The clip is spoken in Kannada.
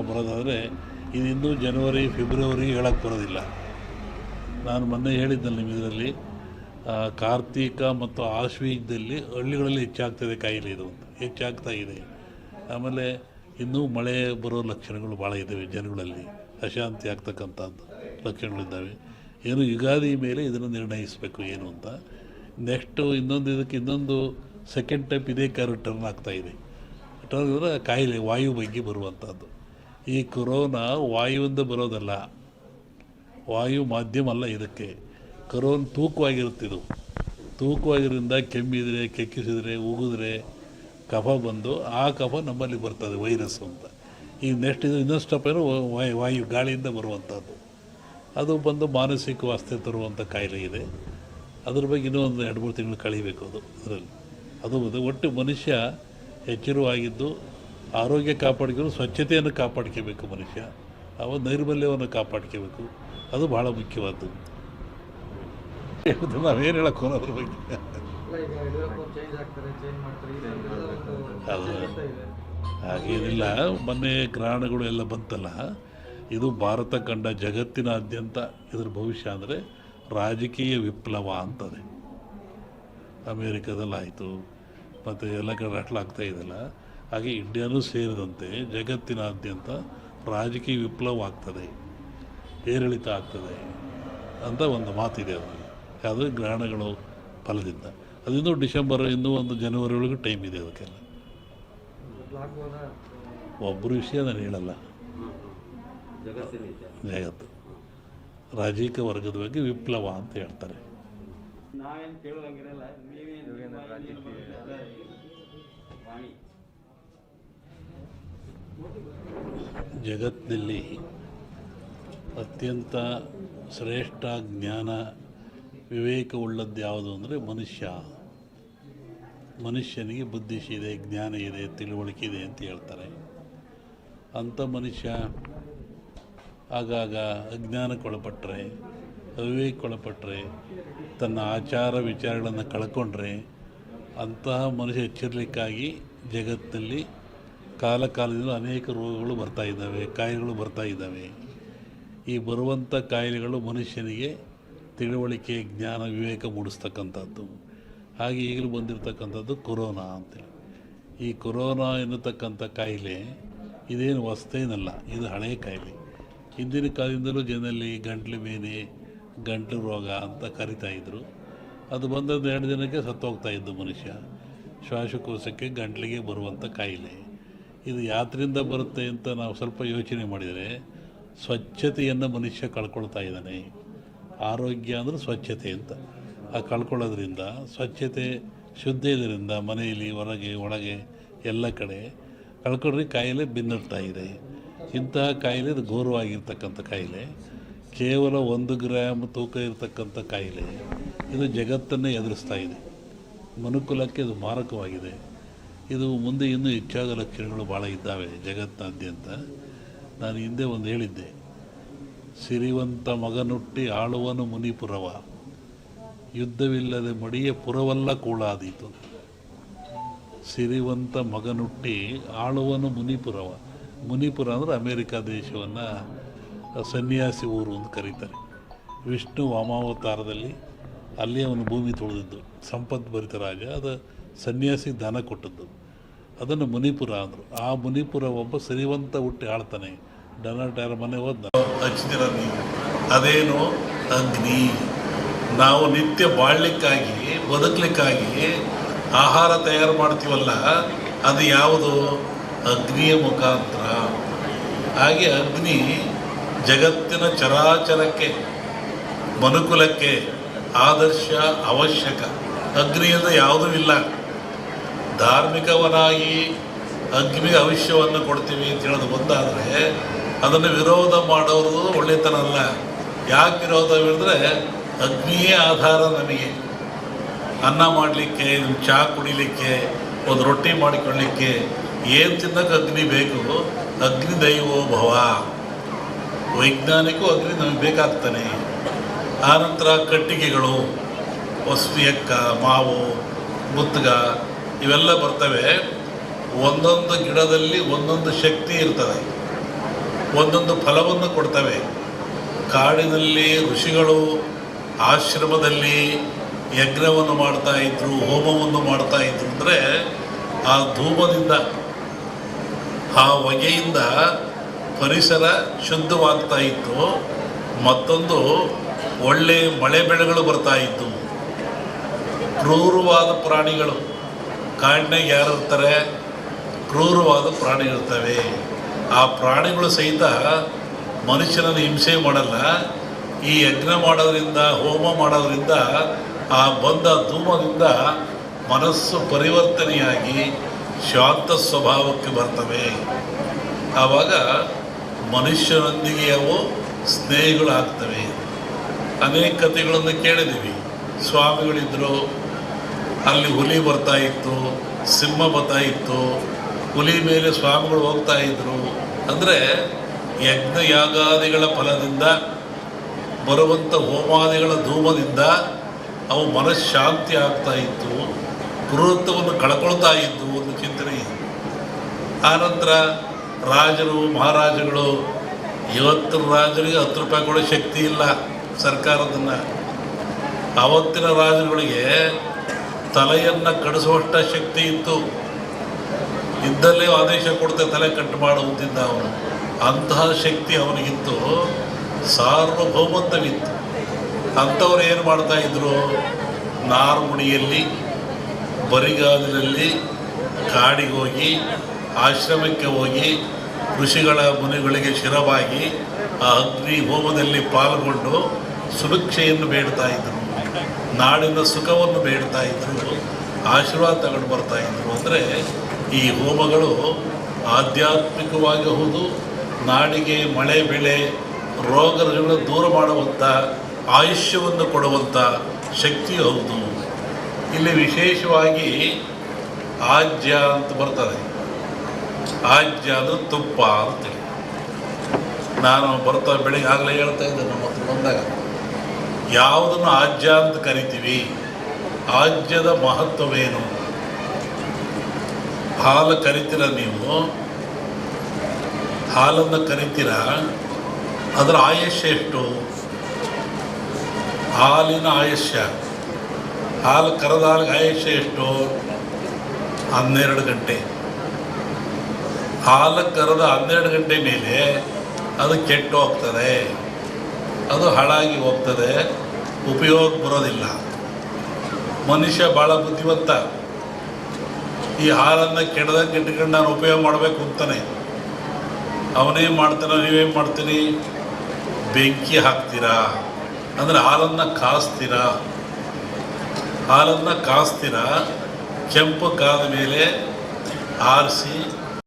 ಬರೋದಾದರೆ ಇದು ಇನ್ನೂ ಜನವರಿ ಫೆಬ್ರವರಿ ಹೇಳಕ್ಕೆ ಬರೋದಿಲ್ಲ. ನಾನು ಮೊನ್ನೆ ಹೇಳಿದ್ದಲ್ಲಿ ನಿಮ್ಮ ಇದರಲ್ಲಿ ಕಾರ್ತಿಕ ಮತ್ತು ಆಶ್ವೀಜದಲ್ಲಿ ಹಳ್ಳಿಗಳಲ್ಲಿ ಹೆಚ್ಚಾಗ್ತದೆ ಕಾಯಿಲೆ ಇದು ಅಂತ ಹೆಚ್ಚಾಗ್ತಾ ಇದೆ. ಆಮೇಲೆ ಇನ್ನೂ ಮಳೆ ಬರೋ ಲಕ್ಷಣಗಳು ಭಾಳ ಇದ್ದಾವೆ, ಜನಗಳಲ್ಲಿ ಅಶಾಂತಿ ಆಗ್ತಕ್ಕಂಥದ್ದು ಲಕ್ಷಣಗಳಿದ್ದಾವೆ. ಏನು ಯುಗಾದಿ ಮೇಲೆ ಇದನ್ನು ನಿರ್ಣಯಿಸಬೇಕು ಏನು ಅಂತ. ನೆಕ್ಸ್ಟು ಇನ್ನೊಂದು ಸೆಕೆಂಡ್ ಟೈಪ್ ಇದೇ ಟರ್ನ್ ಆಗ್ತಾಯಿದೆ. ಟರ್ನ್ ಅಂದರೆ ಕಾಯಿಲೆ ವಾಯು ಬಗ್ಗೆ ಬರುವಂಥದ್ದು. ಈ ಕೊರೋನಾ ವಾಯುವಿಂದ ಬರೋದಲ್ಲ, ವಾಯು ಮಾಧ್ಯಮ ಅಲ್ಲ ಇದಕ್ಕೆ. ಕೊರೋನಾ ತೂಕವಾಗಿರುತ್ತಿದ್ದು, ತೂಕವಾಗಿರೋದ್ರಿಂದ ಕೆಮ್ಮಿದರೆ, ಕೆಕ್ಕಿಸಿದರೆ, ಉಗಿದ್ರೆ ಕಫ ಬಂದು ಆ ಕಫ ನಮ್ಮಲ್ಲಿ ಬರ್ತದೆ ವೈರಸ್ ಅಂತ. ಈಗ ನೆಕ್ಸ್ಟ್ ಇದು ಇನ್ನೊಂದು ಸ್ಟೆಪ್ ಏನೋ ವಾಯು ಗಾಳಿಯಿಂದ ಬರುವಂಥದ್ದು, ಅದು ಬಂದು ಮಾನಸಿಕ ವಾಸ್ತೆ ತರುವಂಥ ಕಾಯಿಲೆ ಇದೆ. ಅದ್ರ ಬಗ್ಗೆ ಇನ್ನೂ ಒಂದು 2-3 ತಿಂಗಳು ಕಳೀಬೇಕು ಅದರಲ್ಲಿ. ಅದು ಒಟ್ಟು ಮನುಷ್ಯ ಎಚ್ಚರವಾಗಿದ್ದು ಆರೋಗ್ಯ ಕಾಪಾಡ್ಕೊಂಡು ಸ್ವಚ್ಛತೆಯನ್ನು ಕಾಪಾಡ್ಕೋಬೇಕು ಮನುಷ್ಯ. ನೈರ್ಮಲ್ಯವನ್ನು ಕಾಪಾಡ್ಕೋಬೇಕು, ಅದು ಭಾಳ ಮುಖ್ಯವಾದ್ದು. ನಾವೇನು ಹೇಳಕ್ಕೆ ಅದ್ರ ಬಗ್ಗೆ ಅದು ಹಾಗೇನಿಲ್ಲ. ಮೊನ್ನೆ ಗ್ರಹಣಗಳು ಎಲ್ಲ ಬಂತಲ್ಲ, ಇದು ಭಾರತ ಕಂಡ ಜಗತ್ತಿನಾದ್ಯಂತ ಇದ್ರ ಭವಿಷ್ಯ ಅಂದರೆ ರಾಜಕೀಯ ವಿಪ್ಲವ ಅಂತದೆ. ಅಮೇರಿಕಾದಲ್ಲಾಯಿತು ಮತ್ತು ಎಲ್ಲ ಕಡೆ ಆಗ್ತಾ ಇದೆಯಲ್ಲ, ಹಾಗೆ ಇಂಡಿಯಾನೂ ಸೇರಿದಂತೆ ಜಗತ್ತಿನಾದ್ಯಂತ ರಾಜಕೀಯ ವಿಪ್ಲವ ಆಗ್ತದೆ, ಏರಿಳಿತ ಆಗ್ತದೆ ಅಂತ ಒಂದು ಮಾತಿದೆ. ಅದು ಗ್ರಹಣಗಳು ಫಲದಿಂದ. ಅದಿನ್ನೂ ಡಿಸೆಂಬರ್, ಇನ್ನೂ ಒಂದು ಜನವರಿ ಒಳಗೆ ಟೈಮ್ ಇದೆ ಅದಕ್ಕೆಲ್ಲ. ಒಬ್ಬರು ವಿಷಯ ನಾನು ಹೇಳಲ್ಲ, ಜಗತ್ತು ರಾಜಕೀಯ ವರ್ಗದ ಬಗ್ಗೆ ವಿಪ್ಲವ ಅಂತ ಹೇಳ್ತಾರೆ. ಜಗತ್ತಿನಲ್ಲಿ ಅತ್ಯಂತ ಶ್ರೇಷ್ಠ ಜ್ಞಾನ ವಿವೇಕವುಳ್ಳದ್ದು ಯಾವುದು ಅಂದರೆ ಮನುಷ್ಯನಿಗೆ ಬುದ್ಧಿಶಿ ಇದೆ, ಜ್ಞಾನ ಇದೆ, ತಿಳುವಳಿಕೆ ಇದೆ ಅಂತ ಹೇಳ್ತಾರೆ. ಅಂಥ ಮನುಷ್ಯ ಆಗಾಗ ಅಜ್ಞಾನಕ್ಕೊಳಪಟ್ಟರೆ, ಅವಿವೇಕಕ್ಕೊಳಪಟ್ಟರೆ, ತನ್ನ ಆಚಾರ ವಿಚಾರಗಳನ್ನು ಕಳ್ಕೊಂಡ್ರೆ ಅಂತಹ ಮನುಷ್ಯ ಎಚ್ಚರಿಕೆಗಾಗಿ ಜಗತ್ತಿನಲ್ಲಿ ಕಾಲದಿಂದ ಅನೇಕ ರೋಗಗಳು ಬರ್ತಾಯಿದ್ದಾವೆ, ಕಾಯಿಲೆಗಳು ಬರ್ತಾಯಿದ್ದಾವೆ. ಈ ಬರುವಂಥ ಕಾಯಿಲೆಗಳು ಮನುಷ್ಯನಿಗೆ ತಿಳುವಳಿಕೆ, ಜ್ಞಾನ, ವಿವೇಕ ಮೂಡಿಸ್ತಕ್ಕಂಥದ್ದು. ಹಾಗೆ ಈಗಲೂ ಬಂದಿರತಕ್ಕಂಥದ್ದು ಕೊರೋನಾ ಅಂತೇಳಿ. ಈ ಕೊರೋನಾ ಎನ್ನತಕ್ಕಂಥ ಕಾಯಿಲೆ ಇದೇನು ಹೊಸ್ತೇನಲ್ಲ, ಇದು ಹಳೆಯ ಕಾಯಿಲೆ. ಹಿಂದಿನ ಕಾಲದಿಂದಲೂ ಜನರಲ್ಲಿ ಗಂಟ್ಲು ಬೇನೆ, ಗಂಟಲು ರೋಗ ಅಂತ ಕರಿತಾಯಿದ್ರು. ಅದು ಬಂದದ್ದು 2 ದಿನಕ್ಕೆ ಸತ್ತೋಗ್ತಾಯಿದ್ದು ಮನುಷ್ಯ. ಶ್ವಾಸಕೋಶಕ್ಕೆ, ಗಂಟ್ಲಿಗೆ ಬರುವಂಥ ಕಾಯಿಲೆ. ಇದು ಯಾತ್ರಿಂದ ಬರುತ್ತೆ ಅಂತ ನಾವು ಸ್ವಲ್ಪ ಯೋಚನೆ ಮಾಡಿದರೆ, ಸ್ವಚ್ಛತೆಯನ್ನು ಮನುಷ್ಯ ಕಳ್ಕೊಳ್ತಾ ಇದ್ದಾನೆ. ಆರೋಗ್ಯ ಅಂದರೆ ಸ್ವಚ್ಛತೆ ಅಂತ. ಆ ಕಳ್ಕೊಳ್ಳೋದ್ರಿಂದ, ಸ್ವಚ್ಛತೆ ಶುದ್ಧ ಇದರಿಂದ ಮನೆಯಲ್ಲಿ, ಹೊರಗೆ, ಒಳಗೆ ಎಲ್ಲ ಕಡೆ ಕಳ್ಕೊಂಡ್ರೆ ಕಾಯಿಲೆ ಬೆನ್ನಡ್ತಾ ಇದೆ. ಇಂತಹ ಕಾಯಿಲೆ ಇದು ಘೋರವಾಗಿರ್ತಕ್ಕಂಥ ಕಾಯಿಲೆ. ಕೇವಲ 1 ಗ್ರಾಮ್ ತೂಕ ಇರತಕ್ಕಂಥ ಕಾಯಿಲೆ ಇದು ಜಗತ್ತನ್ನೇ ಎದುರಿಸ್ತಾ ಇದೆ. ಮನುಕುಲಕ್ಕೆ ಇದು ಮಾರಕವಾಗಿದೆ. ಇದು ಮುಂದೆ ಇನ್ನೂ ಹೆಚ್ಚಾದ ಲಕ್ಷಣಗಳು ಭಾಳ ಇದ್ದಾವೆ ಜಗತ್ತಿನಾದ್ಯಂತ. ನಾನು ಹಿಂದೆ ಒಂದು ಹೇಳಿದ್ದೆ, ಸಿರಿವಂತ ಮಗನುಟ್ಟಿ ಆಳುವನು ಮುನಿಪುರವ, ಯುದ್ಧವಿಲ್ಲದೆ ಮಡಿಯ ಪುರವಲ್ಲ ಕೂಳಾದೀತು. ಸಿರಿವಂತ ಮಗನುಟ್ಟಿ ಆಳುವನು ಮುನಿಪುರವ. ಮುನಿಪುರ ಅಂದರೆ ಅಮೇರಿಕಾ ದೇಶವನ್ನು ಸನ್ಯಾಸಿ ಊರು ಅಂತ ಕರೀತಾರೆ. ವಿಷ್ಣು ವಾಮಾವತಾರದಲ್ಲಿ ಅಲ್ಲಿ ಅವನು ಭೂಮಿ ತೊಳೆದಿದ್ದು, ಸಂಪದ್ಭರಿತ ರಾಜ. ಅದು ಸನ್ಯಾಸಿ ದಾನ ಕೊಟ್ಟದ್ದು, ಅದನ್ನು ಮುನಿಪುರ ಅಂದರು. ಆ ಮುನಿಪುರ ಒಬ್ಬ ಸಿರಿವಂತ ಹುಟ್ಟಿ ಆಳ್ತಾನೆ. ಡೊನಾಲ್ಡ್ ಯಾರ ಮನೆ ಹೋದ ಹಚ್ಚಿದಿರ ನೀರು, ಅದೇನು ಅಗ್ನಿ. ನಾವು ನಿತ್ಯ ಬಾಳಲಿಕ್ಕಾಗಿ, ಬದುಕಲಿಕ್ಕಾಗಿ ಆಹಾರ ತಯಾರು ಮಾಡ್ತೀವಲ್ಲ, ಅದು ಯಾವುದು? ಅಗ್ನಿಯ ಮುಖಾಂತರ. ಹಾಗೆ ಅಗ್ನಿ ಜಗತ್ತಿನ ಚರಾಚರಕ್ಕೆ, ಮನುಕುಲಕ್ಕೆ ಆದರ್ಶ, ಅವಶ್ಯಕ. ಅಗ್ನಿಯಿಂದ ಯಾವುದೂ ಇಲ್ಲ. ಧಾರ್ಮಿಕವನಾಗಿ ಅಗ್ನಿಗೆ ಭವಿಷ್ಯವನ್ನು ಕೊಡ್ತೀವಿ ಅಂತ ಹೇಳೋದು ಒಂದಾದರೆ, ಅದನ್ನು ವಿರೋಧ ಮಾಡೋದು ಒಳ್ಳೆತನ ಅಲ್ಲ. ಯಾಕೆ ವಿರೋಧ ಹೇಳಿದ್ರೆ, ಅಗ್ನಿಯೇ ಆಧಾರ ನಮಗೆ. ಅನ್ನ ಮಾಡಲಿಕ್ಕೆ, ಚಹಾ ಕುಡಿಲಿಕ್ಕೆ, ಒಂದು ರೊಟ್ಟಿ ಮಾಡಿಕೊಳ್ಳಲಿಕ್ಕೆ ಏನು ತಿನ್ನೋಕ್ಕೆ ಅಗ್ನಿ ಬೇಕು. ಅಗ್ನಿ ದೈವೋ ಭವ. ವೈಜ್ಞಾನಿಕೂ ಅಗ್ನಿ ನಮಗೆ ಬೇಕಾಗ್ತಾನೆ. ಆನಂತರ ಕಟ್ಟಿಗೆಗಳು, ಹೊಸ್ವಿಯಕ್ಕ, ಮಾವು, ಮುತ್ತಗ ಇವೆಲ್ಲ ಬರ್ತವೆ. ಒಂದೊಂದು ಗಿಡದಲ್ಲಿ ಒಂದೊಂದು ಶಕ್ತಿ ಇರ್ತದೆ. ಒಂದೊಂದು ಫಲವನ್ನು ಕೊಡ್ತವೆ. ಕಾಡಿನಲ್ಲಿ ಋಷಿಗಳು ಆಶ್ರಮದಲ್ಲಿ ಯಜ್ಞವನ್ನು ಮಾಡ್ತಾ ಇದ್ರು, ಹೋಮವನ್ನು ಮಾಡ್ತಾ ಇದ್ರು. ಅಂದರೆ ಆ ಧೂಮದಿಂದ, ಆ ಹೊಗೆಯಿಂದ ಪರಿಸರ ಶುದ್ಧವಾಗ್ತಾ ಇತ್ತು. ಮತ್ತೊಂದು ಒಳ್ಳೆ ಮಳೆ ಬೆಳೆಗಳು ಬರ್ತಾ ಇತ್ತು. ಕ್ರೂರವಾದ ಪ್ರಾಣಿಗಳು ಕಾಡಿನಾಗ ಯಾರು ಇರ್ತಾರೆ? ಕ್ರೂರವಾದ ಪ್ರಾಣಿಗಳಿರ್ತವೆ. ಆ ಪ್ರಾಣಿಗಳು ಸಹಿತ ಮನುಷ್ಯನನ್ನು ಹಿಂಸೆ ಮಾಡಲ್ಲ. ಈ ಯಜ್ಞ ಮಾಡೋದ್ರಿಂದ, ಹೋಮ ಮಾಡೋದ್ರಿಂದ, ಆ ಬಂದ ಧೂಮದಿಂದ ಮನಸ್ಸು ಪರಿವರ್ತನೆಯಾಗಿ ಶಾಂತ ಸ್ವಭಾವಕ್ಕೆ ಬರ್ತವೆ. ಆವಾಗ ಮನುಷ್ಯರೊಂದಿಗೆ ಅವು ಸ್ನೇಹಿಗಳಾಗ್ತವೆ. ಅನೇಕ ಕಥೆಗಳನ್ನು ಕೇಳಿದ್ದೀವಿ. ಸ್ವಾಮಿಗಳಿದ್ದರು, ಅಲ್ಲಿ ಹುಲಿ ಬರ್ತಾ ಇತ್ತು, ಸಿಂಹ ಬರ್ತಾ ಇತ್ತು, ಹುಲಿ ಮೇಲೆ ಸ್ವಾಮಿಗಳು ಹೋಗ್ತಾ ಇದ್ದರು. ಅಂದರೆ ಯಜ್ಞ ಯಾಗಾದಿಗಳ ಫಲದಿಂದ ಬರುವಂಥ ಹೋಮಾದಿಗಳ ಧೂಮದಿಂದ ಅವು ಮನಃಶಾಂತಿ ಆಗ್ತಾ ಇತ್ತು, ಕ್ರೂರತ್ವವನ್ನು ಕಳ್ಕೊಳ್ತಾ ಇದ್ದು ಒಂದು ಚಿಂತನೆ ಇದೆ. ಆನಂತರ ರಾಜರು ಮಹಾರಾಜಗಳು, ಇವತ್ತು ರಾಜರಿಗೆ 10 ರೂಪಾಯಿ ಕೊಡೋ ಶಕ್ತಿ ಇಲ್ಲ ಸರ್ಕಾರದನ್ನು. ಆವತ್ತಿನ ರಾಜರುಗಳಿಗೆ ತಲೆಯನ್ನು ಕಡಿಸುವಷ್ಟ ಶಕ್ತಿ ಇತ್ತು. ಇದ್ದಲ್ಲೇ ಆದೇಶ ಕೊಡ್ತೆ ತಲೆ ಕಟ್ಟು ಮಾಡುವಂತಿದ್ದ ಅವನು. ಅಂತಹ ಶಕ್ತಿ ಅವನಿಗಿತ್ತು, ಸಾರ್ವಭೌಮತ್ವವಿತ್ತು. ಅಂಥವ್ರು ಏನು ಮಾಡ್ತಾಯಿದ್ರು? ನಾರ್ಮುಡಿಯಲ್ಲಿ, ಬರಿಗಾಲಿನಲ್ಲಿ ಕಾಡಿಗೆ ಹೋಗಿ, ಆಶ್ರಮಕ್ಕೆ ಹೋಗಿ, ಋಷಿಗಳ ಮುನಿಗಳಿಗೆ ಶಿರವಾಗಿ ಆ ಅಗ್ನಿ ಹೋಮದಲ್ಲಿ ಪಾಲ್ಗೊಂಡು ಸುಭಿಕ್ಷೆಯನ್ನು ಬೇಡ್ತಾ ಇದ್ದರು, ನಾಡಿನ ಸುಖವನ್ನು ಬೇಡ್ತಾ ಇದ್ದರು, ಆಶೀರ್ವಾದ ತಗೊಂಡು ಬರ್ತಾಯಿದ್ರು. ಅಂದರೆ ಈ ಹೋಮಗಳು ಆಧ್ಯಾತ್ಮಿಕವಾಗಿ ಹೌದು, ನಾಡಿಗೆ ಮಳೆ ಬೆಳೆ ರೋಗಗಳನ್ನು ದೂರ ಮಾಡುವಂಥ, ಆಯುಷ್ಯವನ್ನು ಕೊಡುವಂಥ ಶಕ್ತಿ ಹೌದು. ಇಲ್ಲಿ ವಿಶೇಷವಾಗಿ ಆಜ್ಯ ಅಂತ ಬರ್ತದೆ. ಆಜ್ಯ ಅಂದರೆ ತುಪ್ಪ ಅಂತೇಳಿ. ನಾನು ಬರ್ತಾ ಬೆಳಿಗ್ಗೆ ಆಗಲೇ ಹೇಳ್ತಾ ಇದ್ದೆ, ನಮ್ಮ ಹತ್ರ ಬಂದಾಗ ಯಾವುದನ್ನು ಆಜ್ಯ ಅಂತ ಕರಿತೀವಿ, ಆಜ್ಯದ ಮಹತ್ವವೇನು? ಹಾಲು ಕರಿತೀರ ನೀವು, ಹಾಲನ್ನು ಕರಿತೀರ, ಅದರ ಆಯುಷ್ಯ ಎಷ್ಟು? ಹಾಲಿನ ಆಯುಷ್ಯ, ಹಾಲು ಕರೆದ ಹಾಲಿಗೆ ಆಯುಷ್ಯ ಎಷ್ಟು? 12 ಗಂಟೆ. ಹಾಲು ಕರೆದ 12 ಗಂಟೆ ಮೇಲೆ ಅದು ಕೆಟ್ಟು ಹೋಗ್ತದೆ, ಅದು ಹಾಳಾಗಿ ಹೋಗ್ತದೆ, ಉಪಯೋಗ ಬರೋದಿಲ್ಲ. ಮನುಷ್ಯ ಭಾಳ ಬುದ್ಧಿವಂತ. ಈ ಹಾಲನ್ನು ಕೆಡದಂಗೆ ಇಟ್ಕೊಂಡು ನಾನು ಉಪಯೋಗ ಮಾಡಬೇಕು ಅಂತಾನೆ. ಅವನೇನು ಮಾಡ್ತಾನೆ, ನೀವೇನು ಮಾಡ್ತೀರಿ? ಬೆಂಕಿ ಹಾಕ್ತೀರಾ, ಅಂದರೆ ಹಾಲನ್ನು ಕಾಸ್ತೀರಾ. ಹಾಲನ್ನು ಕಾಸ್ತೀರಾ, ಕೆಂಪು ಕಾದ ಮೇಲೆ ಆರಿಸಿ